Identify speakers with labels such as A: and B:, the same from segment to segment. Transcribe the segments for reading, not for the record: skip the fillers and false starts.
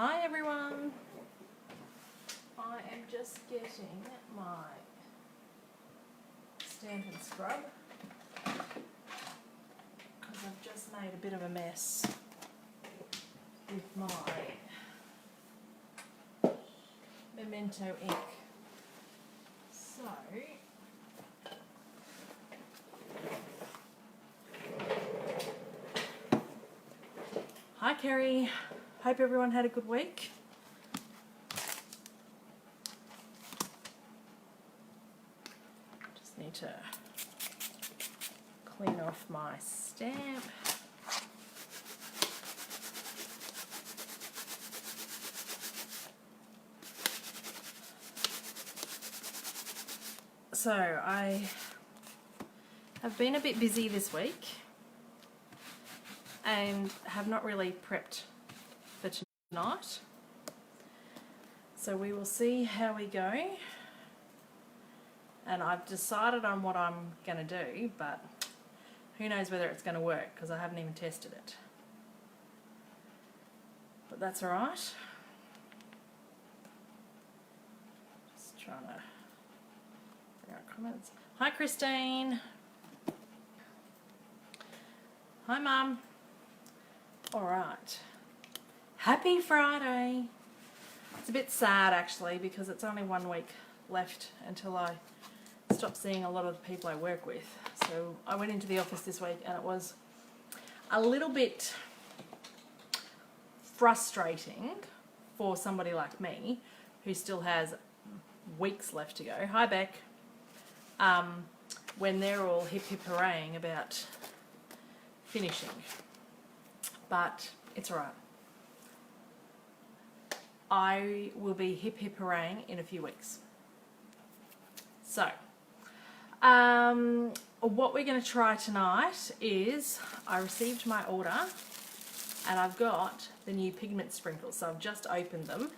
A: Hi everyone. I am just getting my stamp and scrub because I've just made a bit of a mess with my Memento ink. So hi Kerry, hope everyone had a good week. Just need to clean off my stamp. So I have been a bit busy this week and have not really prepped for tonight. So we will see how we go. And I've decided on what I'm going to do, but who knows whether it's going to work because I haven't even tested it. But that's alright. Just trying to bring out comments. Hi Christine. Hi Mum. Alright. Happy Friday. It's a bit sad actually because it's only 1 week left until I stop seeing a lot of the people I work with. So I went into the office this week and it was a little bit frustrating for somebody like me who still has weeks left to go. Hi Beck. When they're all hip hip hurraying about finishing. But it's alright. I will be hip hip hurraying in a few weeks. So, what we're going to try tonight is I received my order and I've got the new pigment sprinkles. So I've just opened them.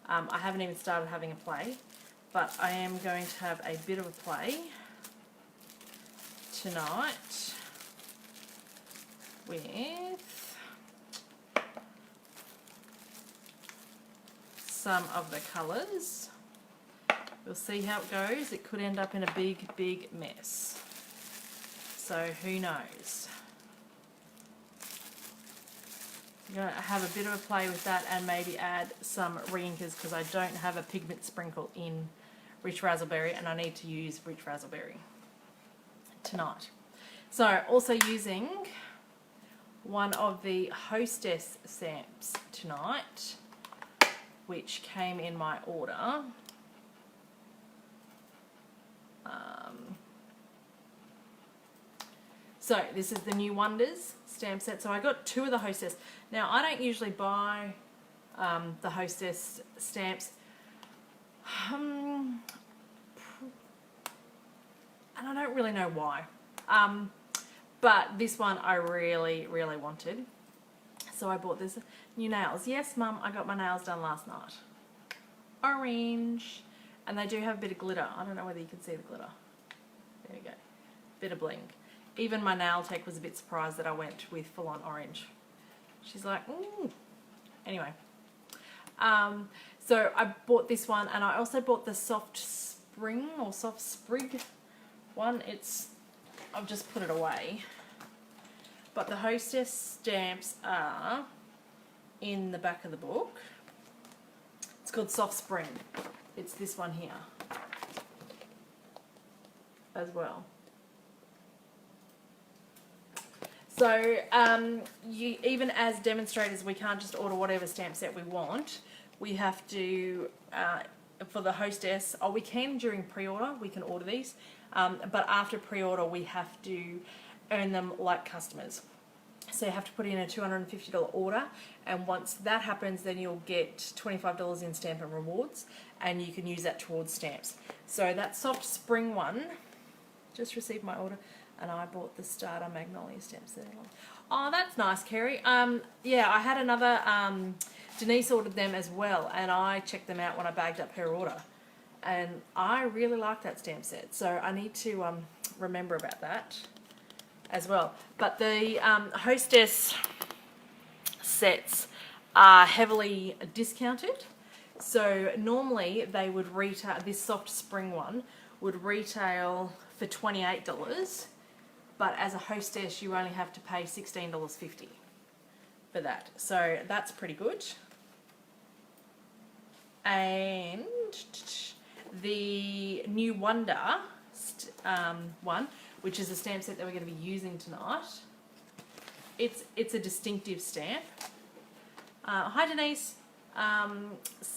A: I haven't even started having a play, but I am going to have a bit of a play tonight with some of the colours. We'll see how it goes. It could end up in a big mess. So who knows? I'm going to have a bit of a play with that and maybe add some re-inkers because I don't have a pigment sprinkle in Rich Razzleberry and I need to use Rich Razzleberry tonight. So also using one of the Hostess stamps tonight, which came in my order. So this is the New Wonders stamp set. So I got 2 of the Hostess. Now I don't usually buy the Hostess stamps. And I don't really know why. But this one I really wanted. So I bought this. New nails. Yes, Mum, I got my nails done last night. Orange. And they do have a bit of glitter. I don't know whether you can see the glitter. There you go. Bit of bling. Even my nail tech was a bit surprised that I went with full on orange. She's like, ooh. Anyway. So I bought this one and I also bought the soft spring or soft sprig one. I've just put it away. But the Hostess stamps are in the back of the book. It's called Soft Spring. It's this one here as well. So even as demonstrators, we can't just order whatever stamp set we want. We have to, for the Hostess, we can during pre-order, we can order these. But after pre-order, we have to earn them like customers. So you have to put in a $250 order, and once that happens, then you'll get $25 in stamp and rewards, and you can use that towards stamps. So that Soft Spring one, just received my order, and I bought the Starter Magnolia stamps there. Oh, that's nice, Kerry. Yeah, I had another, Denise ordered them as well, and I checked them out when I bagged up her order. And I really like that stamp set, so I need to remember about that as well. But the Hostess sets are heavily discounted. So normally they would retail, this soft spring one would retail for $28, but as a hostess you only have to pay $16.50 for that. So that's pretty good. And the New Wonder one, which is a stamp set that we're going to be using tonight, it's a distinctive stamp. Hi Denise.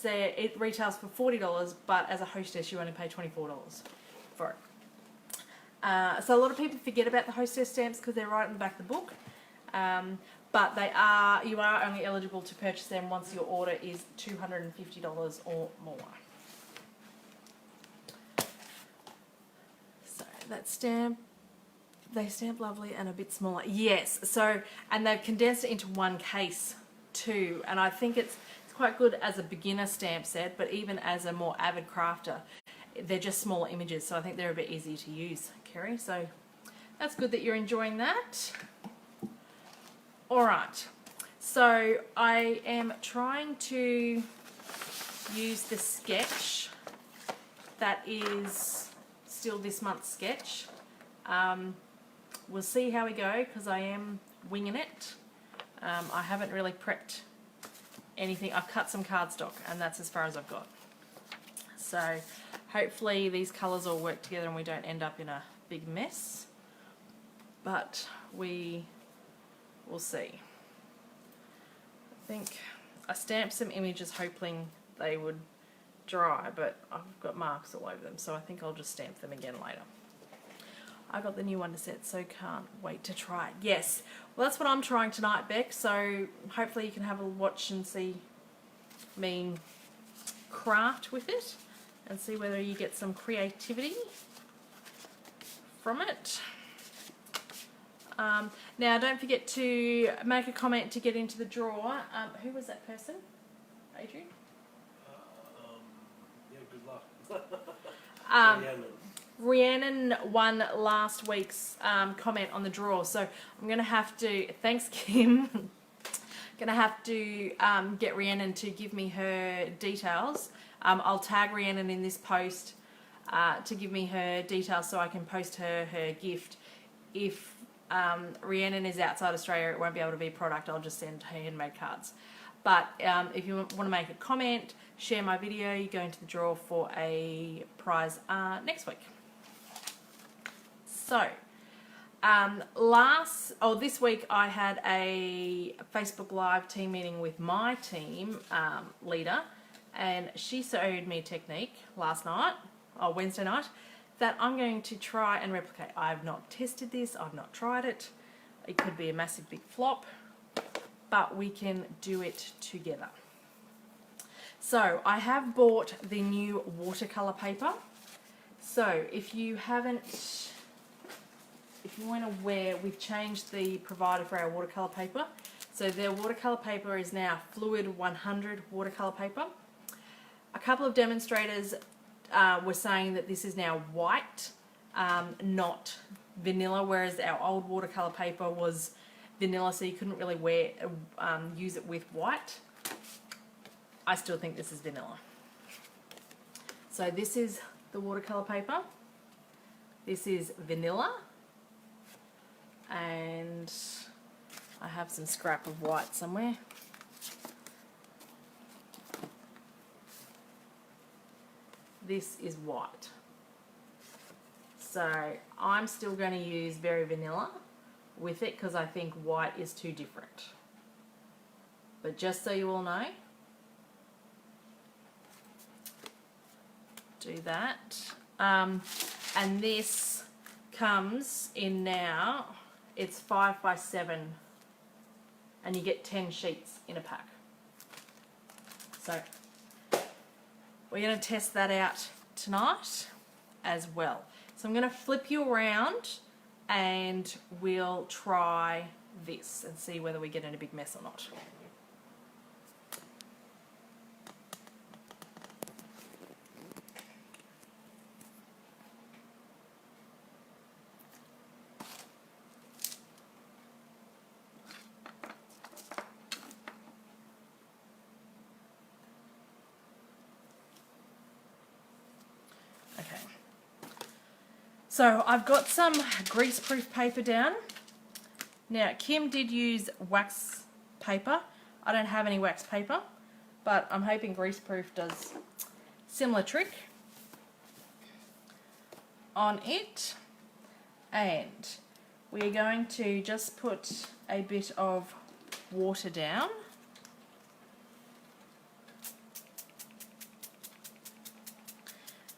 A: It retails for $40, but as a hostess you only pay $24 for it. So a lot of people forget about the hostess stamps because they're right in the back of the book. But you are only eligible to purchase them once your order is $250 or more. So that stamp, they stamp lovely and a bit smaller. Yes, so, and they've condensed it into one case too, and I think it's quite good as a beginner stamp set, but even as a more avid crafter, they're just smaller images, so I think they're a bit easier to use, Kerry. So that's good that you're enjoying that. Alright, so I am trying to use the sketch that is still this month's sketch. We'll see how we go because I am winging it. I haven't really prepped anything. I've cut some cardstock and that's as far as I've got. So hopefully these colours all work together and we don't end up in a big mess. But we will see. I think I stamped some images hoping they would dry, but I've got marks all over them, so I think I'll just stamp them again later. I got the New Wonder set, so can't wait to try it. Yes, well that's what I'm trying tonight, Beck, so hopefully you can have a watch and see me craft with it and see whether you get some creativity from it. Now don't forget to make a comment to get into the draw. Who was that person? Adrian?
B: Yeah, good luck.
A: Rhiannon won last week's comment on the draw, so I'm going to have to, thanks Kim, going to have to get Rhiannon to give me her details. I'll tag Rhiannon in this post to give me her details so I can post her gift. If Rhiannon is outside Australia, it won't be able to be a product, I'll just send her handmade cards. But if you want to make a comment, share my video, you go into the draw for a prize next week. So, this week I had a Facebook Live team meeting with my team leader, and she showed me a technique Wednesday night, that I'm going to try and replicate. I've not tested this, I've not tried it. It could be a massive big flop, but we can do it together. So I have bought the new watercolor paper. So if you weren't aware, we've changed the provider for our watercolor paper. So the watercolor paper is now Fluid 100 watercolor paper. A couple of demonstrators were saying that this is now white, not vanilla, whereas our old watercolor paper was vanilla, so you couldn't really use it with white. I still think this is vanilla. So this is the watercolor paper. This is vanilla. And I have some scrap of white somewhere. This is white. So I'm still going to use Very Vanilla with it because I think white is too different. But just so you all know, do that. And this comes in now, it's 5x7 and you get 10 sheets in a pack. So we're going to test that out tonight as well. So I'm going to flip you around and we'll try this and see whether we get in a big mess or not. So I've got some greaseproof paper down. Now Kim did use wax paper. I don't have any wax paper, but I'm hoping greaseproof does similar trick on it. And we're going to just put a bit of water down.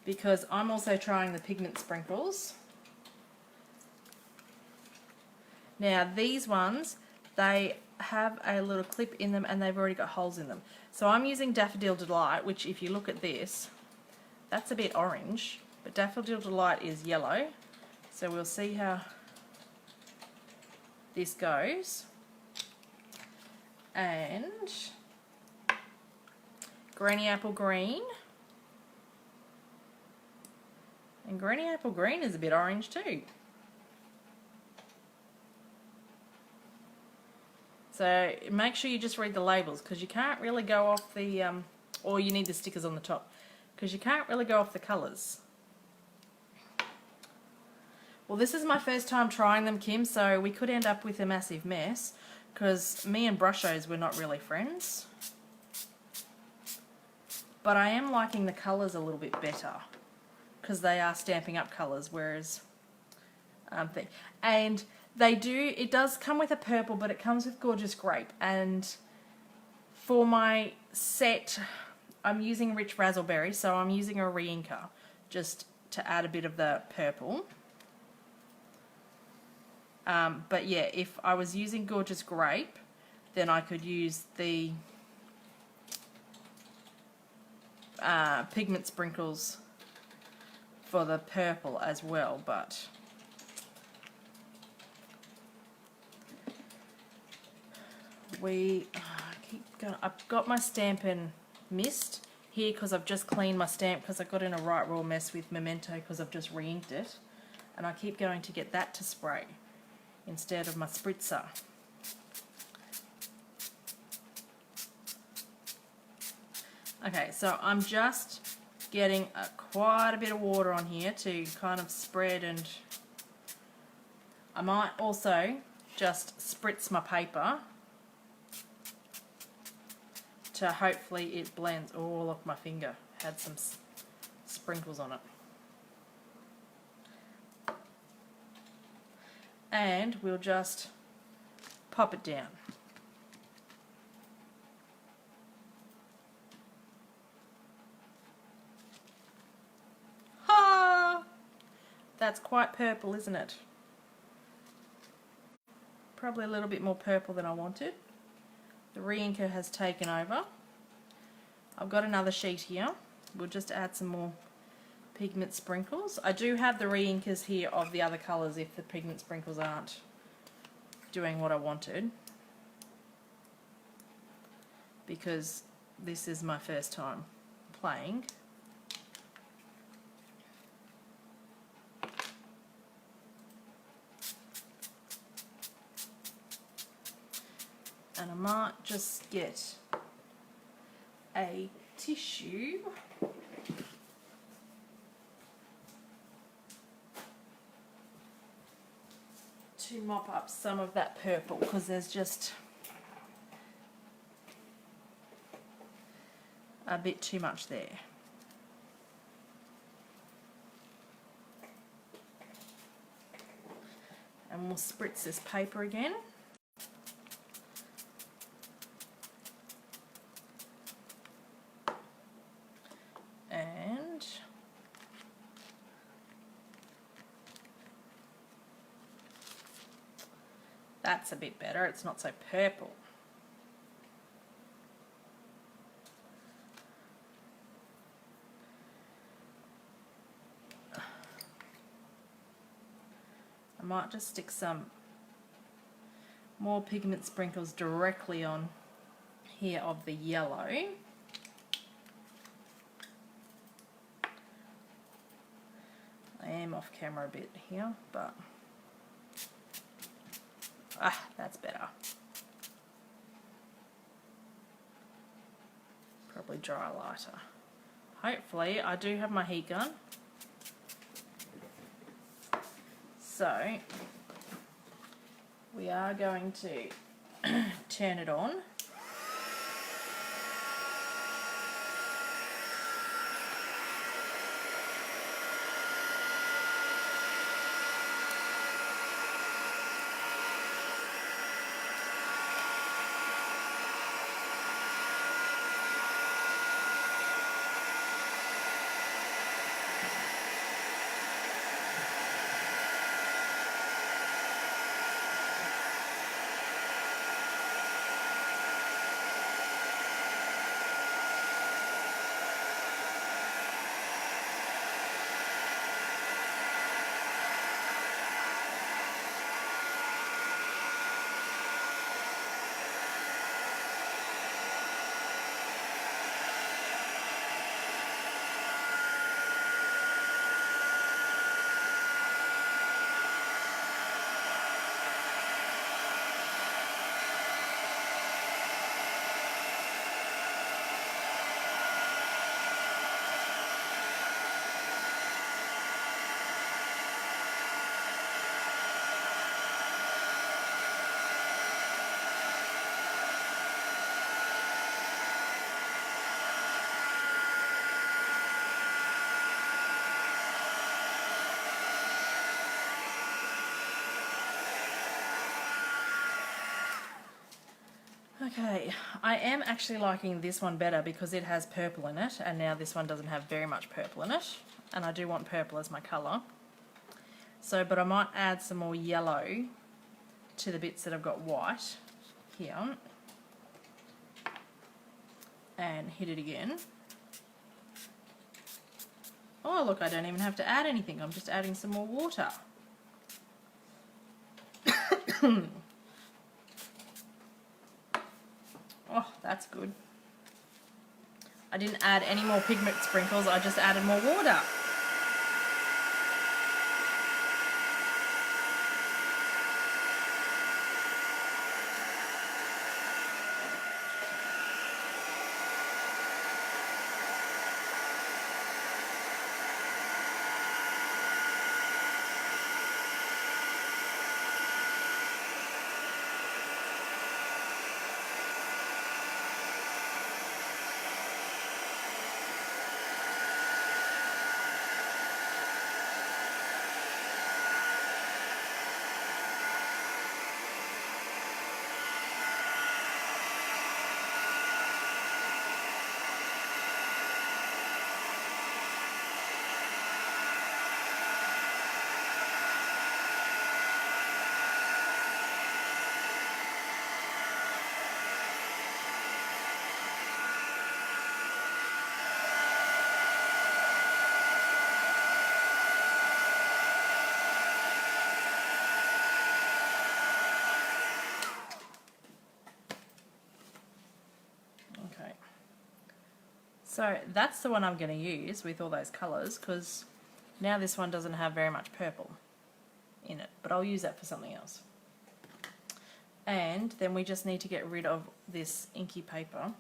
A: Because I'm also trying the pigment sprinkles. Now these ones, they have a little clip in them and they've already got holes in them. So I'm using Daffodil Delight, which if you look at this, that's a bit orange, but Daffodil Delight is yellow. So we'll see how this goes. And Granny Apple Green. And Granny Apple Green is a bit orange too. So make sure you just read the labels, because you can't really go off the, or you need the stickers on the top, because you can't really go off the colours. Well, this is my first time trying them, Kim, so we could end up with a massive mess, because me and Brushos were not really friends. But I am liking the colours a little bit better, because they are Stampin' Up colours, whereas and it does come with a purple, but it comes with Gorgeous Grape. And for my set, I'm using Rich Razzleberry, so I'm using a re-inker just to add a bit of the purple. But yeah, if I was using Gorgeous Grape, then I could use the pigment sprinkles for the purple as well, but I've got my Stampin' Mist here because I've just cleaned my stamp, because I got in a right raw mess with Memento because I've just re-inked it, and I keep going to get that to spray instead of my spritzer. Okay, so I'm just getting quite a bit of water on here to kind of spread, and I might also just spritz my paper to hopefully it blends. Oh, look, my finger had some sprinkles on it. And we'll just pop it down. That's quite purple, isn't it? Probably a little bit more purple than I wanted. The re-inker has taken over. I've got another sheet here. We'll just add some more pigment sprinkles. I do have the re-inkers here of the other colours if the pigment sprinkles aren't doing what I wanted, because this is my first time playing. And I might just get a tissue to mop up some of that purple, because there's just a bit too much there. And we'll spritz this paper again. And that's a bit better, it's not so purple. I might just stick some more pigment sprinkles directly on here of the yellow. I am off camera a bit here, but that's better. Probably dry lighter. Hopefully, I do have my heat gun. So we are going to turn it on. Okay, I am actually liking this one better because it has purple in it, and now this one doesn't have very much purple in it, and I do want purple as my colour. So, but I might add some more yellow to the bits that I've got white here, and hit it again. Oh look, I don't even have to add anything, I'm just adding some more water. Oh, that's good. I didn't add any more pigment sprinkles, I just added more water. Okay, so that's the one I'm going to use with all those colours, because now this one doesn't have very much purple in it, but I'll use that for something else. And then we just need to get rid of this inky paper.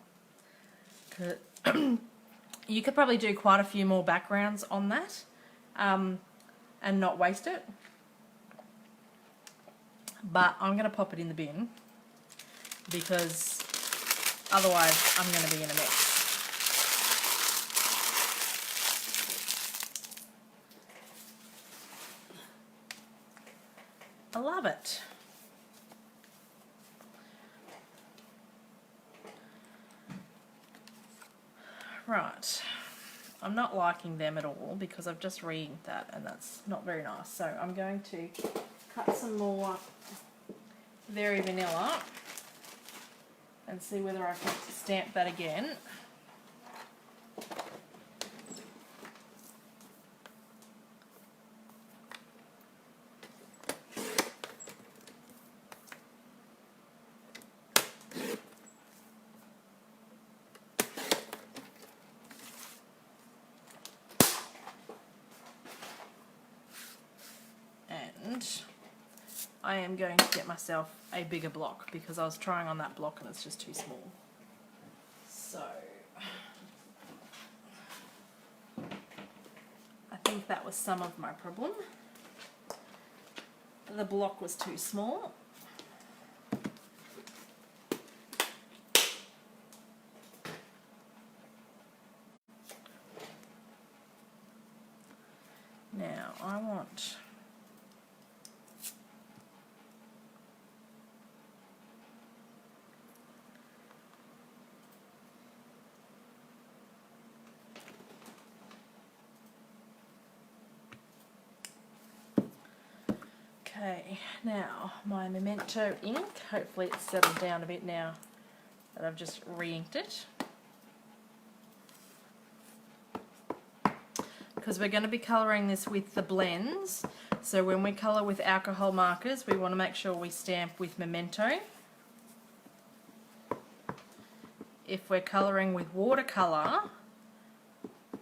A: You could probably do quite a few more backgrounds on that and not waste it, but I'm going to pop it in the bin because otherwise I'm going to be in a mess. I love it. Right, I'm not liking them at all because I've just re-inked that and that's not very nice. So I'm going to cut some more Very Vanilla and see whether I can stamp that again. And I am going to get myself a bigger block because I was trying on that block and it's just too small. So I think that was some of my problem. the block was too small. Now I want okay, now my Memento ink, hopefully it's settled down a bit now that I've just re-inked it. Because we're going to be colouring this with the blends, so when we colour with alcohol markers we want to make sure we stamp with Memento. If we're colouring with watercolour,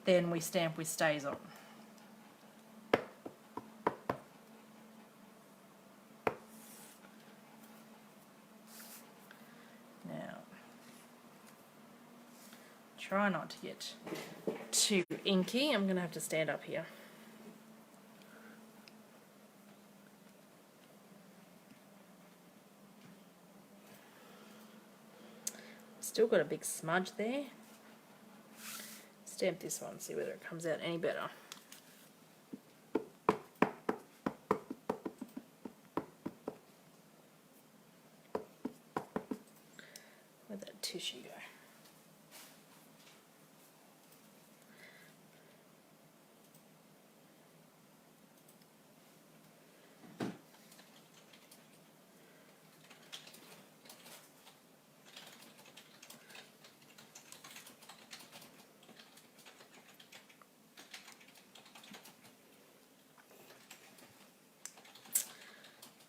A: then we stamp with Stays On. Now, try not to get too inky. I'm going to have to stand up here. Still got a big smudge there. Stamp this one, see whether it comes out any better. Where'd that tissue go?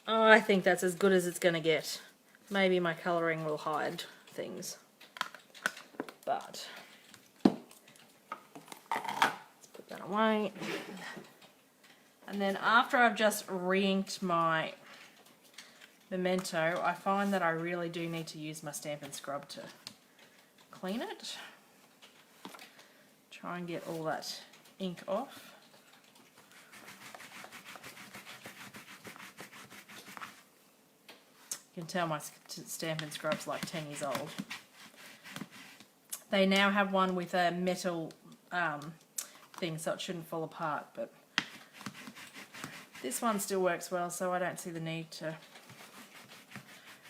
A: Oh, I think that's as good as it's going to get. Maybe my colouring will hide things. But let's put that away. And then after I've just re-inked my Memento, I find that I really do need to use my Stampin' Scrub to clean it. Try and get all that ink off. You can tell my Stampin' Scrub's like 10 years old. They now have one with a metal thing, so it shouldn't fall apart, but this one still works well, so I don't see the need to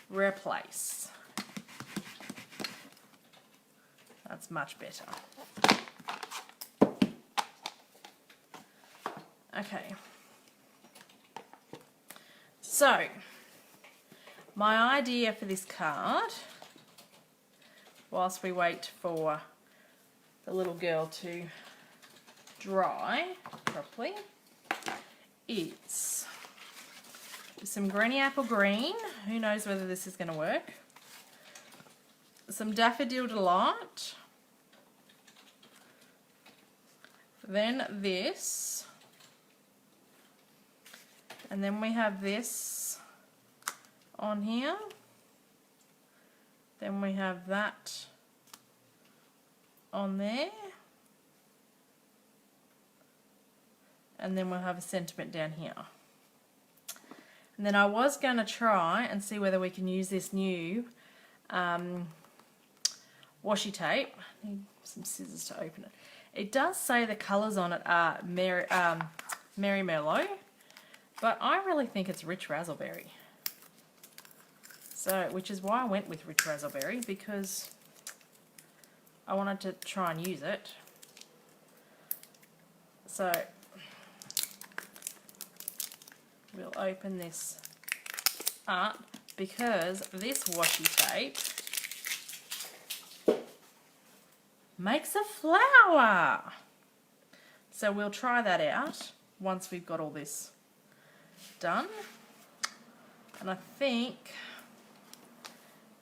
A: replace. That's much better. Okay. So, my idea for this card, whilst we wait for the little girl to dry properly, is some Granny Apple Green. Who knows whether this is going to work. Some Daffodil Delight. Then this. And then we have this on here. Then we have that on there. And then we'll have a sentiment down here. And then I was going to try and see whether we can use this new washi tape. I need some scissors to open it. It does say the colours on it are Merry Merlot, but I really think it's Rich Razzleberry. So, which is why I went with Rich Razzleberry, because I wanted to try and use it. So, we'll open this up because this washi tape makes a flower. So we'll try that out once we've got all this done. And I think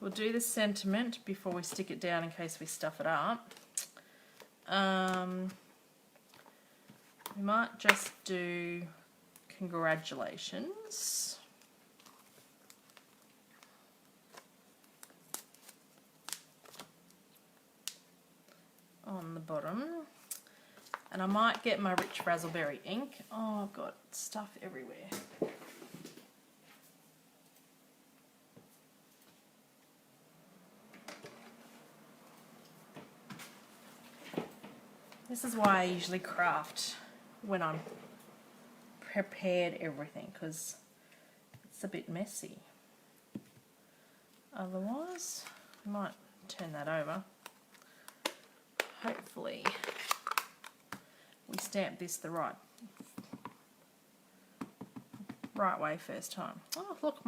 A: we'll do the sentiment before we stick it down in case we stuff it up. We might just do congratulations. On the bottom. And I might get my Rich Razzleberry ink. Oh, I've got stuff everywhere. This is why I usually craft when I'm prepared everything, because it's a bit messy. Otherwise, I might turn that over. Hopefully we stamp this the right way first time. Oh look,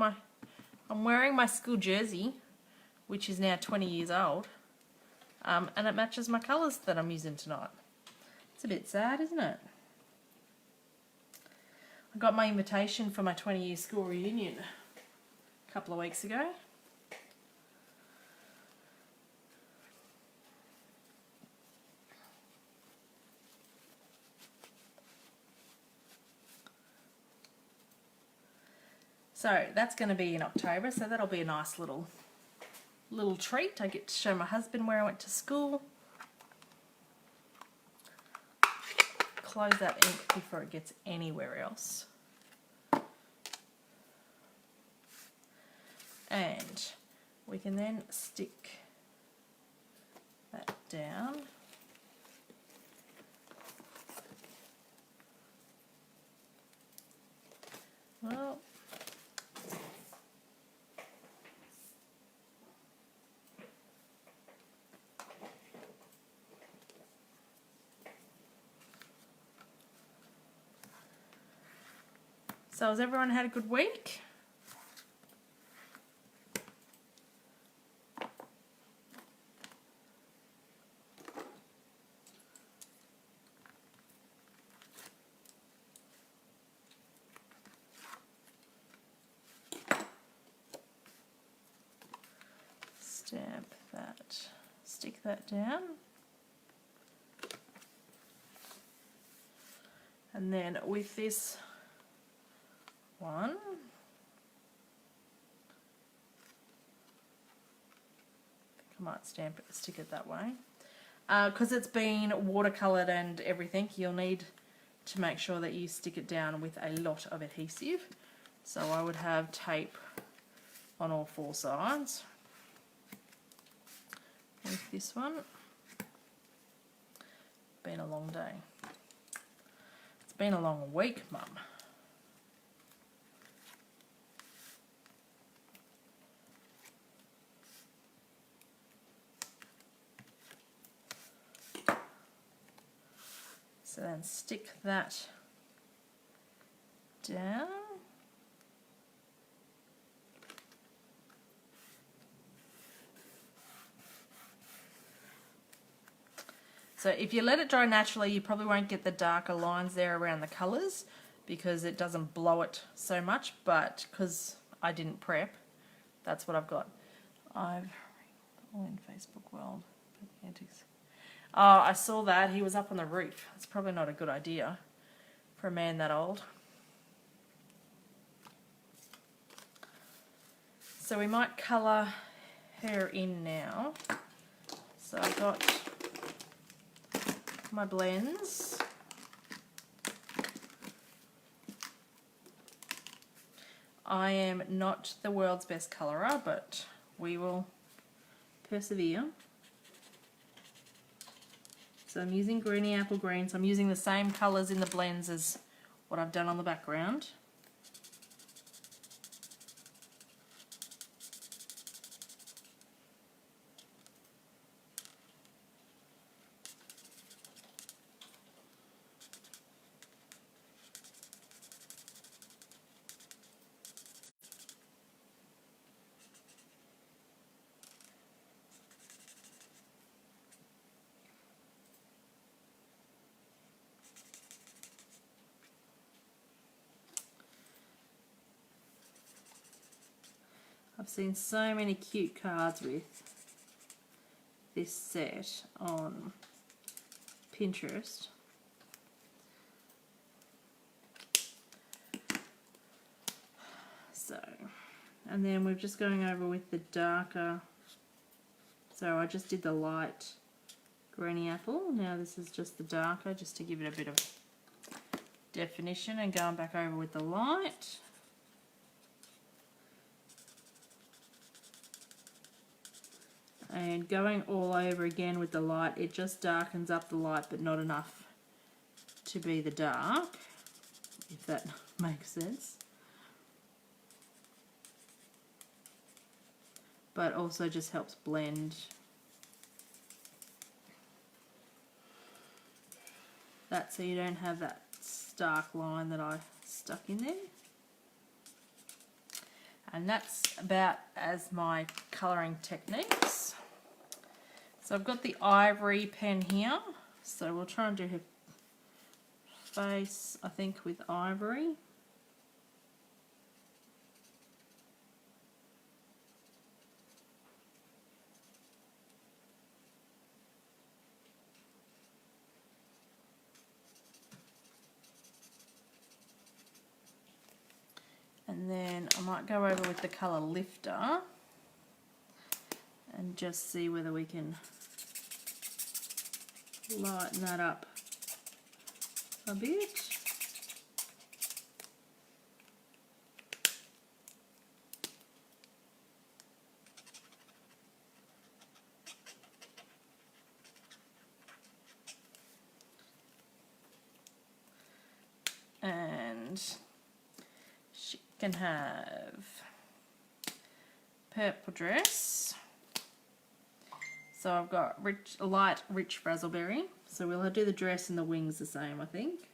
A: I'm wearing my school jersey, which is now 20 years old, and it matches my colours that I'm using tonight. It's a bit sad, isn't it? I got my invitation for my 20-year school reunion a couple of weeks ago. So that's going to be in October, so that'll be a nice little treat. I get to show my husband where I went to school. Close that ink before it gets anywhere else. And we can then stick that down. Well, so has everyone had a good week? Stamp that, stick that down. And then with this one, I might stick it that way. Because it's been watercoloured and everything, you'll need to make sure that you stick it down with a lot of adhesive. So I would have tape on all four sides. With this one, been a long day. It's been a long week, Mum. So then stick that down. So if you let it dry naturally, you probably won't get the darker lines there around the colours because it doesn't blow it so much, but because I didn't prep, that's what I've got. I've all in Facebook world. Antics. Oh, I saw that. He was up on the roof. It's probably not a good idea for a man that old. So we might colour her in now. So I've got my blends. I am not the world's best colourer, but we will persevere. So I'm using greeny apple green, so I'm using the same colours in the blends as what I've done on the background. I've seen so many cute cards with this set on Pinterest. So, and then we're just going over with the darker. So I just did the light greeny apple. Now this is just the darker, just to give it a bit of definition, and going back over with the light. And going all over again with the light, it just darkens up the light, but not enough to be the dark, if that makes sense. But also just helps blend that so you don't have that stark line that I stuck in there. And that's about as my colouring techniques. So I've got the ivory pen here, so we'll try and do her face, I think, with ivory. And then I might go over with the colour Lifter and just see whether we can lighten that up a bit. And she can have purple dress. So I've got light rich razzleberry. So we'll do the dress and the wings the same, I think.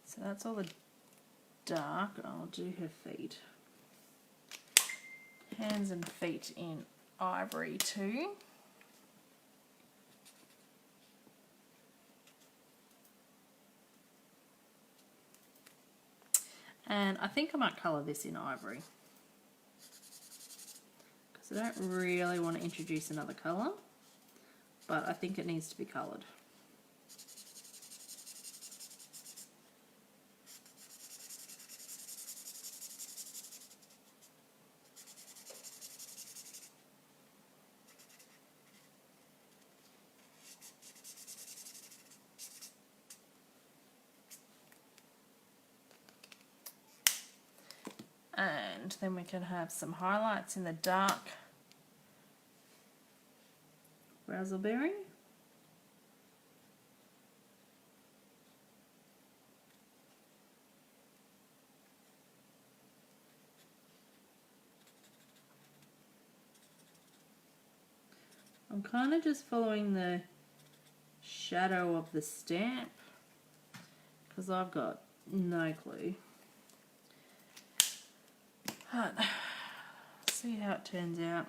A: So that's all the dark. I'll do her feet. Hands and feet in ivory too. And I think I might colour this in ivory, because I don't really want to introduce another colour, but I think it needs to be coloured. And then we can have some highlights in the dark razzleberry. I'm kind of just following the shadow of the stamp because I've got no clue. But see how it turns out.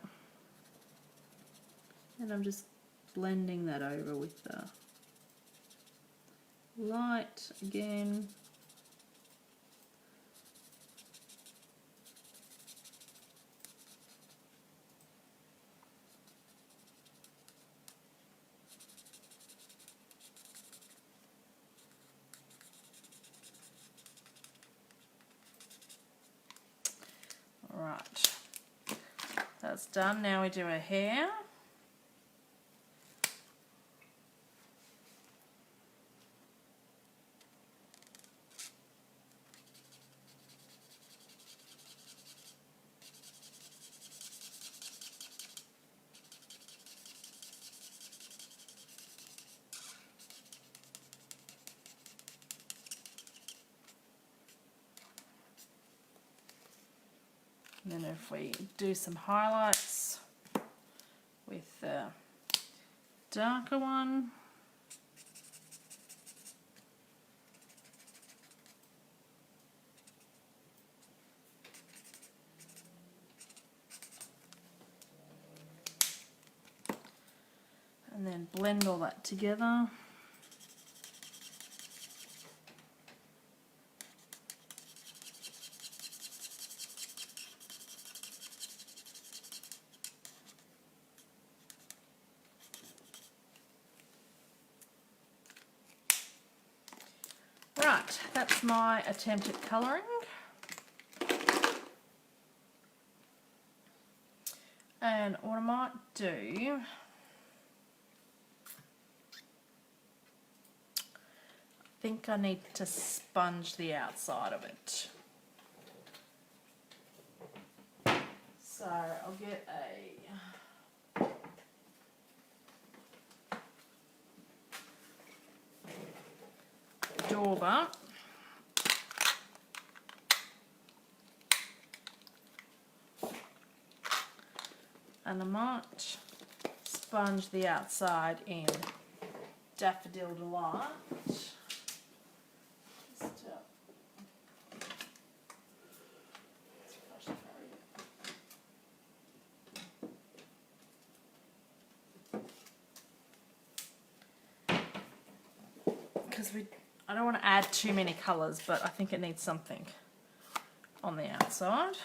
A: And I'm just blending that over with the light again. Right, that's done. Now we do her hair. And then if we do some highlights with the darker one. And And then blend all that together. Right, that's my attempt at colouring. And what I might do, I think I need to sponge the outside of it. So I'll get a dauber. And I might sponge the outside in Daffodil Delight. Because I don't want to add too many colours, but I think it needs something on the outside.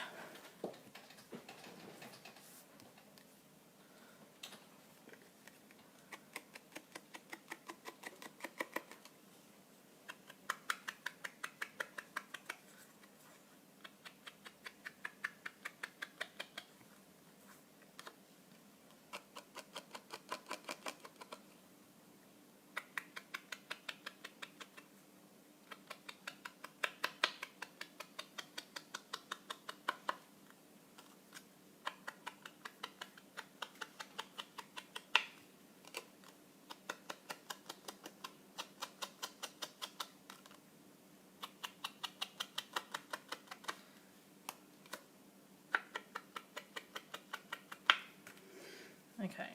A: Okay,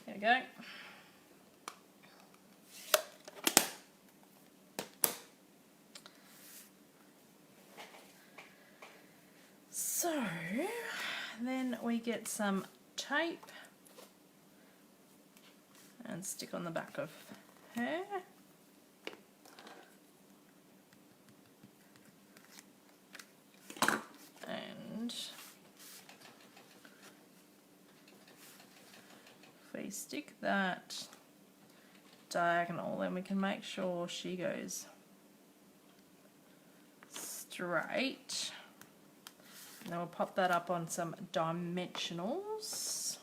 A: there we go. So then we get some tape and stick on the back of her. And if we stick that diagonal, then we can make sure she goes straight. And then we'll pop that up on some dimensionals.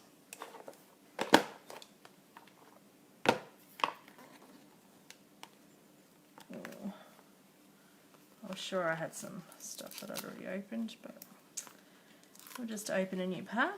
A: Oh, I was sure I had some stuff that I'd already opened, but we'll just open a new pack.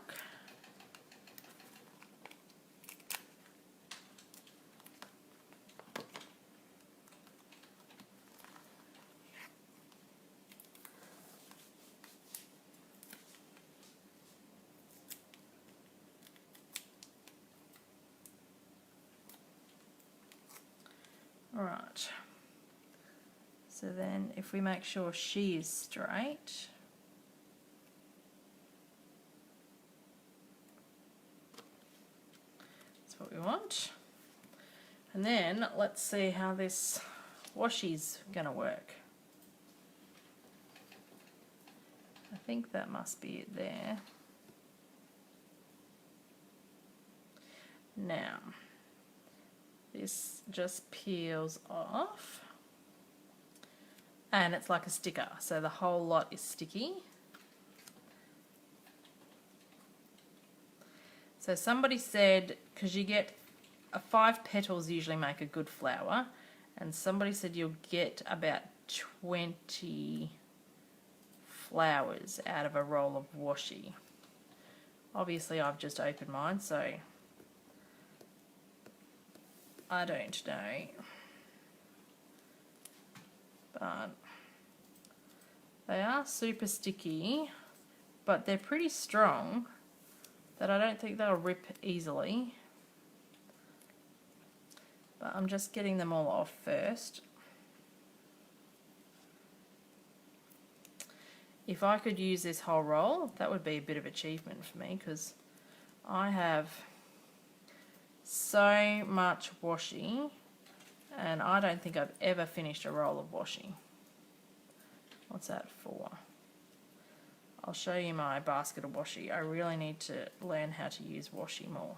A: Alright, so then if we make sure she is straight, that's what we want. And then let's see how this washi's going to work. I think that must be it there. Now, this just peels off and it's like a sticker, so the whole lot is sticky. So somebody said, because you get 5 petals usually make a good flower, and somebody said you'll get about 20 flowers out of a roll of washi. Obviously I've just opened mine, so I don't know, but they are super sticky, but they're pretty strong that I don't think they'll rip easily. But I'm just getting them all off first. If I could use this whole roll, that would be a bit of achievement for me, because I have so much washi, and I don't think I've ever finished a roll of washi. What's that for? I'll show you my basket of washi. I really need to learn how to use washi more.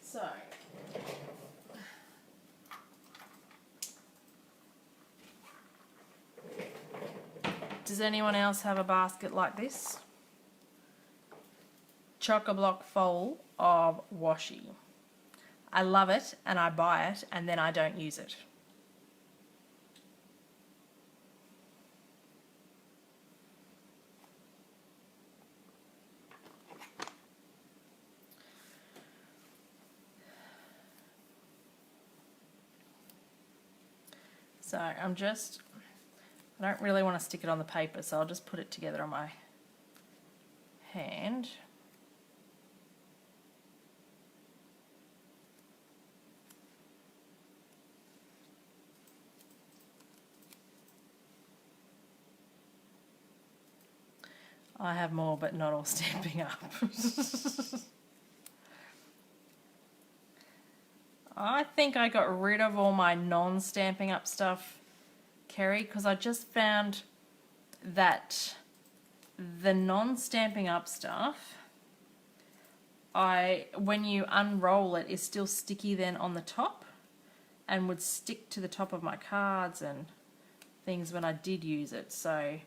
A: So, does anyone else have a basket like this? Chock-a-block full of washi. I love it and I buy it and then I don't use it. So I don't really want to stick it on the paper, so I'll just put it together on my hand. I have more, but not all stamping up. I think I got rid of all my non-stamping up stuff, Kerry, because I just found that the non-stamping up stuff, when you unroll it, is still sticky then on the top and would stick to the top of my cards and things when I did use it. So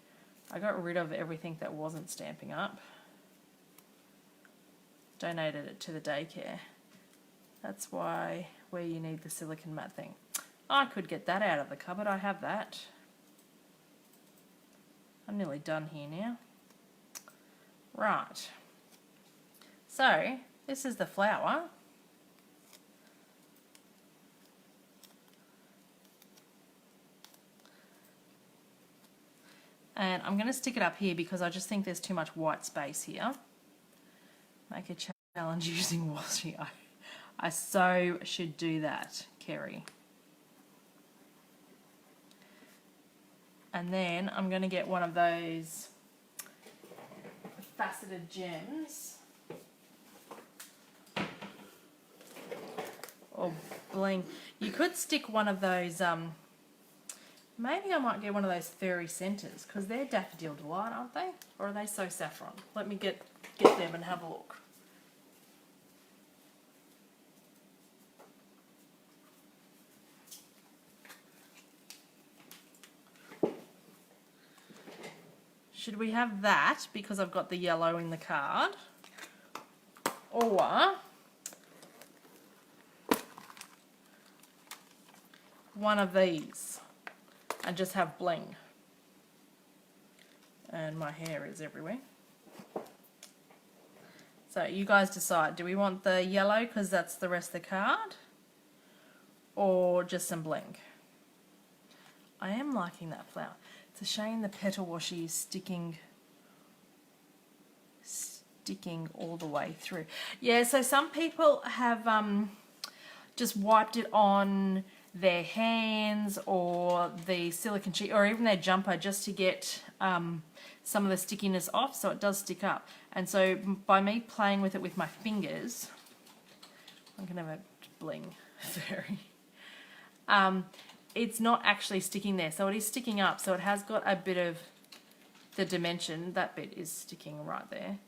A: I got rid of everything that wasn't stamping up. Donated it to the daycare. That's why where you need the silicone mat thing. I could get that out of the cupboard. I have that. I'm nearly done here now. Right. So this is the flower. And I'm going to stick it up here because I just think there's too much white space here. Make a challenge using washi. I so should do that, Kerry. And then I'm going to get one of those faceted gems. Or bling. You could stick one of those, maybe I might get one of those fairy centres, because they're daffodil delight, aren't they? Or are they so saffron? Let me get them and have a look. Should we have that because I've got the yellow in the card? Or one of these and just have bling? And my hair is everywhere. So you guys decide. Do we want the yellow because that's the rest of the card? Or just some bling? I am liking that flower. It's a shame the petal washi is sticking all the way through. Yeah, so some people have just wiped it on their hands or the silicone sheet or even their jumper just to get some of the stickiness off, so it does stick up. And so by me playing with it with my fingers, I'm going to have a bling fairy. It's not actually sticking there, so it is sticking up, so it has got a bit of the dimension. That bit is sticking right there,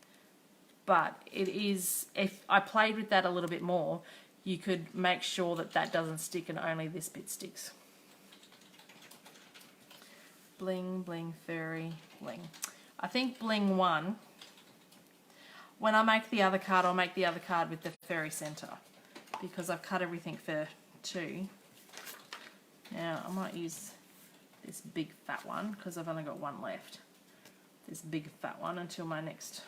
A: but it is, if I played with that a little bit more, you could make sure that that doesn't stick and only this bit sticks. Bling, bling, fairy, bling. I think bling 1. When I make the other card, I'll make the other card with the fairy centre because I've cut everything for 2. Now I might use this big fat one because I've only got one left. This big fat one until my next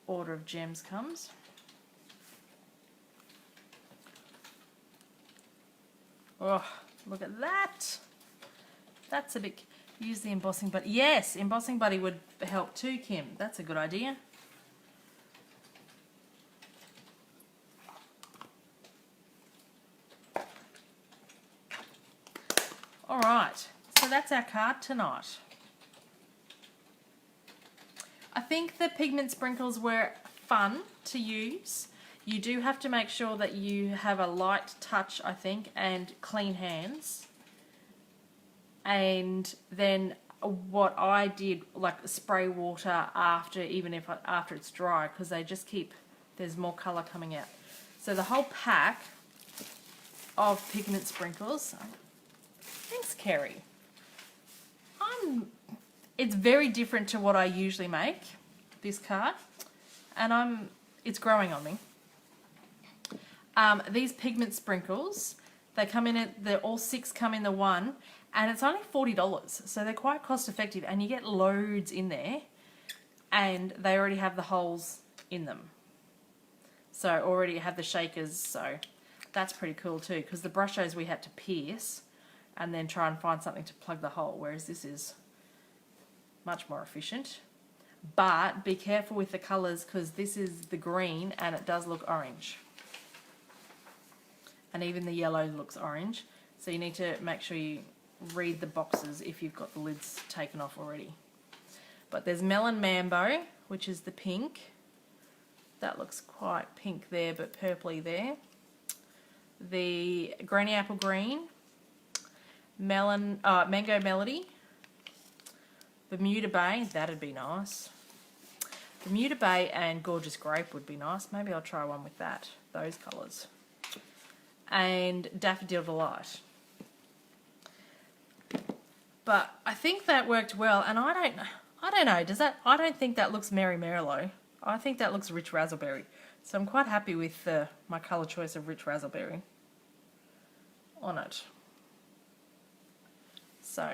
A: order of gems comes. Oh, look at that. That's a bit... Use the embossing buddy. Yes, embossing buddy would help too, Kim. That's a good idea. Alright, so that's our card tonight. I think the pigment sprinkles were fun to use. You do have to make sure that you have a light touch, I think, and clean hands. And then what I did, like spray water after, after it's dry, because they just keep, there's more colour coming out. So the whole pack of pigment sprinkles. Thanks, Kerry. It's very different to what I usually make, this card, and it's growing on me. These pigment sprinkles, they come in all 6 come in the one, and it's only $40, so they're quite cost effective, and you get loads in there, and they already have the holes in them. So already have the shakers, so that's pretty cool too, because the brushos we had to pierce and then try and find something to plug the hole, whereas this is much more efficient. But be careful with the colours, because this is the green and it does look orange. And even the yellow looks orange. So you need to make sure you read the boxes if you've got the lids taken off already. But there's Melon Mambo, which is the pink. That looks quite pink there, but purpley there. The Granny Apple Green. Mango Melody. Bermuda Bay, that'd be nice. Bermuda Bay and Gorgeous Grape would be nice. Maybe I'll try one with that, those colours. And Daffodil Delight. But I think that worked well, and I don't know, does that, I don't think that looks Merry Merlot. I think that looks Rich Razzleberry. So I'm quite happy with my colour choice of Rich Razzleberry on it. So,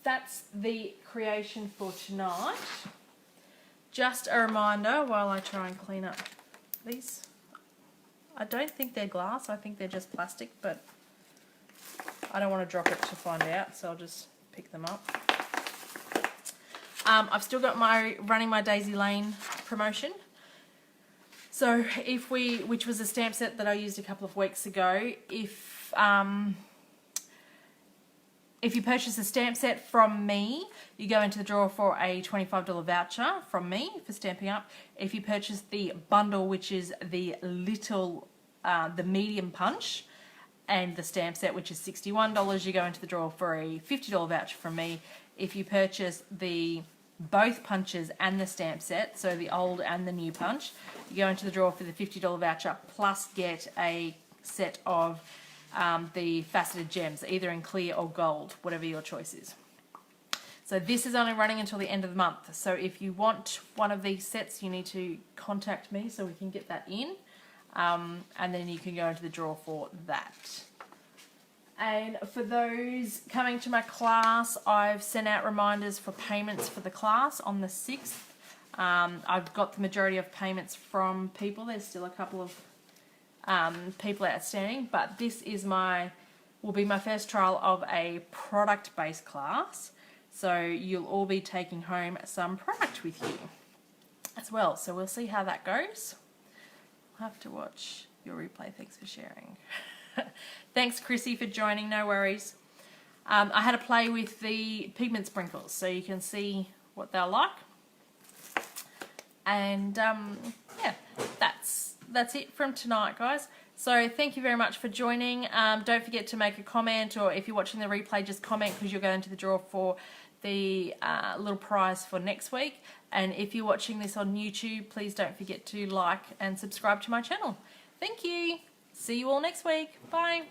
A: that's the creation for tonight. Just a reminder while I try and clean up these. I don't think they're glass, I think they're just plastic, but I don't want to drop it to find out, so I'll just pick them up. I've still got running my Daisy Lane promotion. So which was a stamp set that I used a couple of weeks ago, if you purchase a stamp set from me, you go into the draw for a $25 voucher from me for Stamping Up. If you purchase the bundle, which is the the medium punch, and the stamp set, which is $61, you go into the draw for a $50 voucher from me. If you purchase both punches and the stamp set, so the old and the new punch, you go into the draw for the $50 voucher, plus get a set of the faceted gems, either in clear or gold, whatever your choice is. So this is only running until the end of the month. So if you want one of these sets, you need to contact me so we can get that in. And then you can go into the draw for that. And for those coming to my class, I've sent out reminders for payments for the class on the 6th. I've got the majority of payments from people. There's still a couple of people outstanding, but this is will be my first trial of a product-based class. So you'll all be taking home some product with you as well. So we'll see how that goes. I'll have to watch your replay. Thanks for sharing. Thanks, Chrissy, for joining. No worries. I had to play with the pigment sprinkles so you can see what they're like. And yeah, that's it from tonight, guys. So thank you very much for joining. Don't forget to make a comment, or if you're watching the replay, just comment, because you'll go into the draw for the little prize for next week. And if you're watching this on YouTube, please don't forget to like and subscribe to my channel. Thank you. See you all next week. Bye.